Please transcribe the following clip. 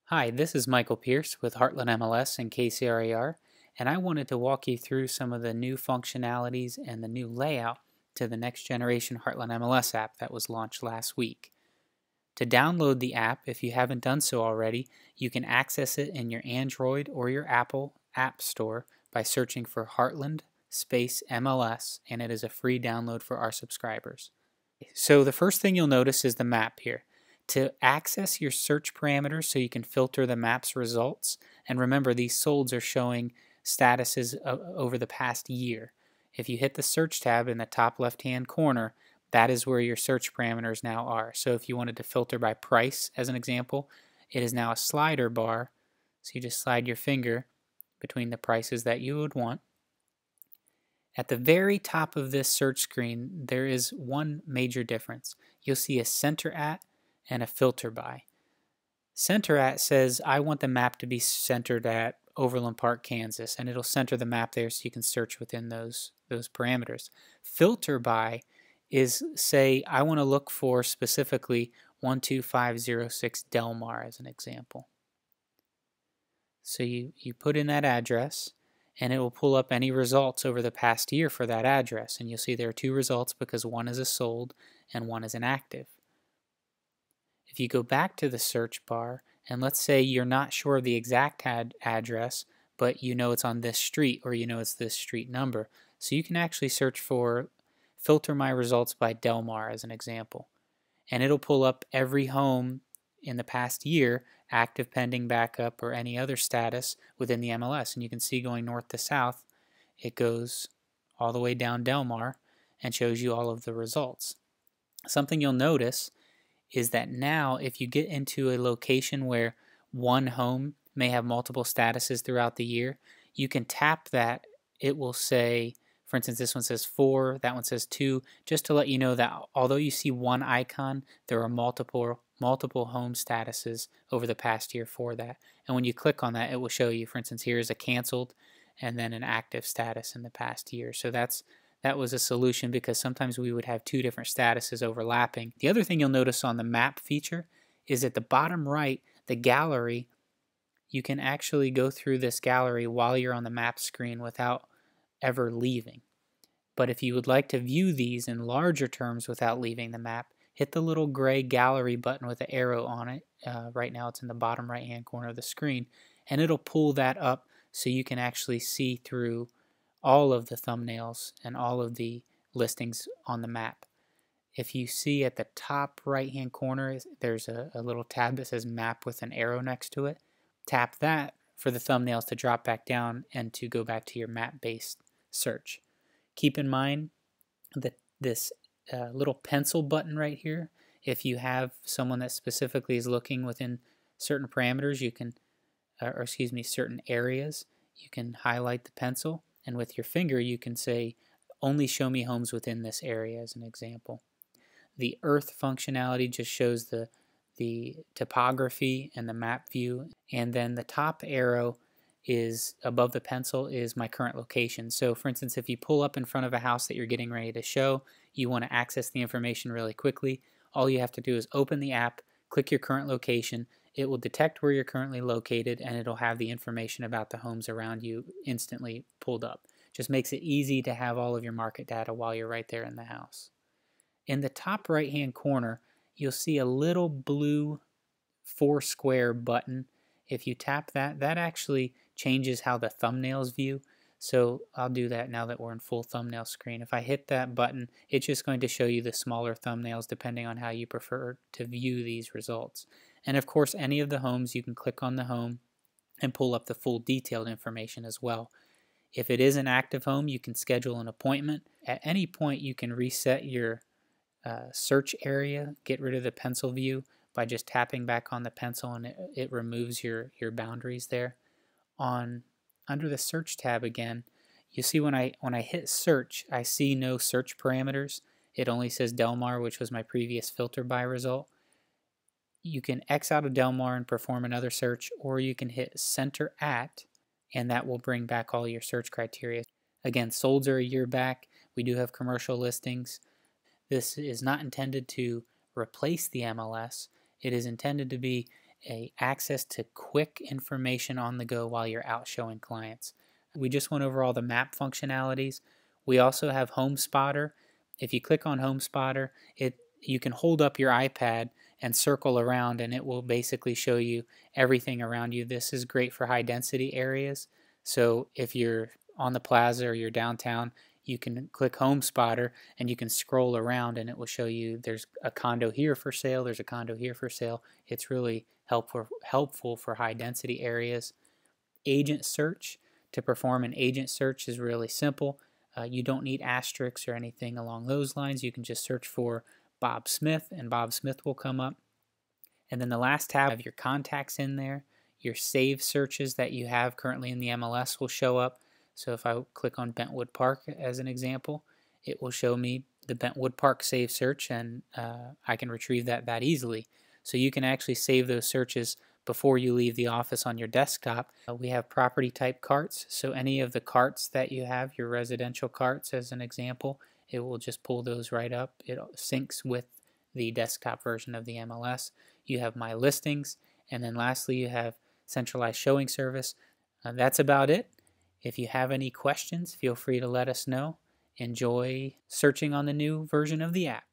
Hi, this is Michael Pierce with Heartland MLS and KCRAR, and I wanted to walk you through some of the new functionalities and the new layout to the next generation Heartland MLS app that was launched last week. To download the app, if you haven't done so already, you can access it in your Android or your Apple App Store by searching for Heartland space MLS, and it is a free download for our subscribers. So the first thing you'll notice is the map here. To access your search parameters so you can filter the map's results, and remember these solds are showing statuses over the past year. If you hit the search tab in the top left hand corner, that is where your search parameters now are. So if you wanted to filter by price as an example, it is now a slider bar. So you just slide your finger between the prices that you would want. At the very top of this search screen, there is one major difference. You'll see a center at and a filter by. Center at says, I want the map to be centered at Overland Park, Kansas, and it'll center the map there so you can search within those parameters. Filter by is, say, I want to look for specifically 12506 Delmar as an example. So you put in that address, and it will pull up any results over the past year for that address. And you'll see there are two results because one is a sold and one is an active. If you go back to the search bar, and let's say you're not sure of the exact address, but you know it's on this street or you know it's this street number, so you can actually search for filter my results by Delmar as an example. And it'll pull up every home in the past year, active, pending, backup, or any other status within the MLS. And you can see going north to south, it goes all the way down Delmar and shows you all of the results. Something you'll notice is that now if you get into a location where one home may have multiple statuses throughout the year, you can tap that. It will say, for instance, this one says 4, that one says 2, just to let you know that although you see one icon, there are multiple home statuses over the past year for that. And when you click on that, it will show you, for instance, here is a canceled and then an active status in the past year. So that was a solution because sometimes we would have two different statuses overlapping. The other thing you'll notice on the map feature is at the bottom right, the gallery, you can actually go through this gallery while you're on the map screen without ever leaving. But if you would like to view these in larger terms without leaving the map, hit the little gray gallery button with the arrow on it. Right now it's in the bottom right hand corner of the screen, and it'll pull that up so you can actually see through all of the thumbnails and all of the listings on the map. If you see at the top right hand corner, there's a little tab that says map with an arrow next to it. Tap that for the thumbnails to drop back down and to go back to your map based search. Keep in mind that this little pencil button right here, if you have someone that specifically is looking within certain parameters, you can, certain areas, you can highlight the pencil, and with your finger you can say, only show me homes within this area as an example. The earth functionality just shows the topography and the map view, and then the top arrow is above the pencil is my current location. So for instance, if you pull up in front of a house that you're getting ready to show, you want to access the information really quickly, all you have to do is open the app, click your current location, it will detect where you're currently located, and it'll have the information about the homes around you instantly pulled up. Just makes it easy to have all of your market data while you're right there in the house. In the top right hand corner, you'll see a little blue 4 square button. If you tap that, that actually changes how the thumbnails view. So I'll do that now that we're in full thumbnail screen. If I hit that button, it's just going to show you the smaller thumbnails depending on how you prefer to view these results. And of course, any of the homes, you can click on the home and pull up the full detailed information as well. If it is an active home, you can schedule an appointment. At any point, you can reset your search area, get rid of the pencil view by just tapping back on the pencil, and it removes your boundaries there. Under the search tab again, you see when I hit search, I see no search parameters. It only says Delmar, which was my previous filter by result. You can X out of Delmar and perform another search, or you can hit center at, and that will bring back all your search criteria. Again, solds are a year back. We do have commercial listings. This is not intended to replace the MLS. It is intended to be access to quick information on the go while you're out showing clients. We just went over all the map functionalities. We also have Home Spotter. If you click on Home Spotter, you can hold up your iPad and circle around, and it will basically show you everything around you. This is great for high density areas. So if you're on the plaza or you're downtown, you can click Home Spotter and you can scroll around and it will show you there's a condo here for sale, there's a condo here for sale. It's really helpful for high density areas. Agent search. To perform an agent search is really simple. You don't need asterisks or anything along those lines. You can just search for Bob Smith and Bob Smith will come up. And then the last tab, have your contacts in there. Your saved searches that you have currently in the MLS will show up. So if I click on Bentwood Park as an example, it will show me the Bentwood Park saved search, and I can retrieve that easily. So you can actually save those searches before you leave the office on your desktop. We have property type carts, so any of the carts that you have, your residential carts as an example, it will just pull those right up. It syncs with the desktop version of the MLS. You have My Listings, and then lastly you have Centralized Showing Service. That's about it. If you have any questions, feel free to let us know. Enjoy searching on the new version of the app.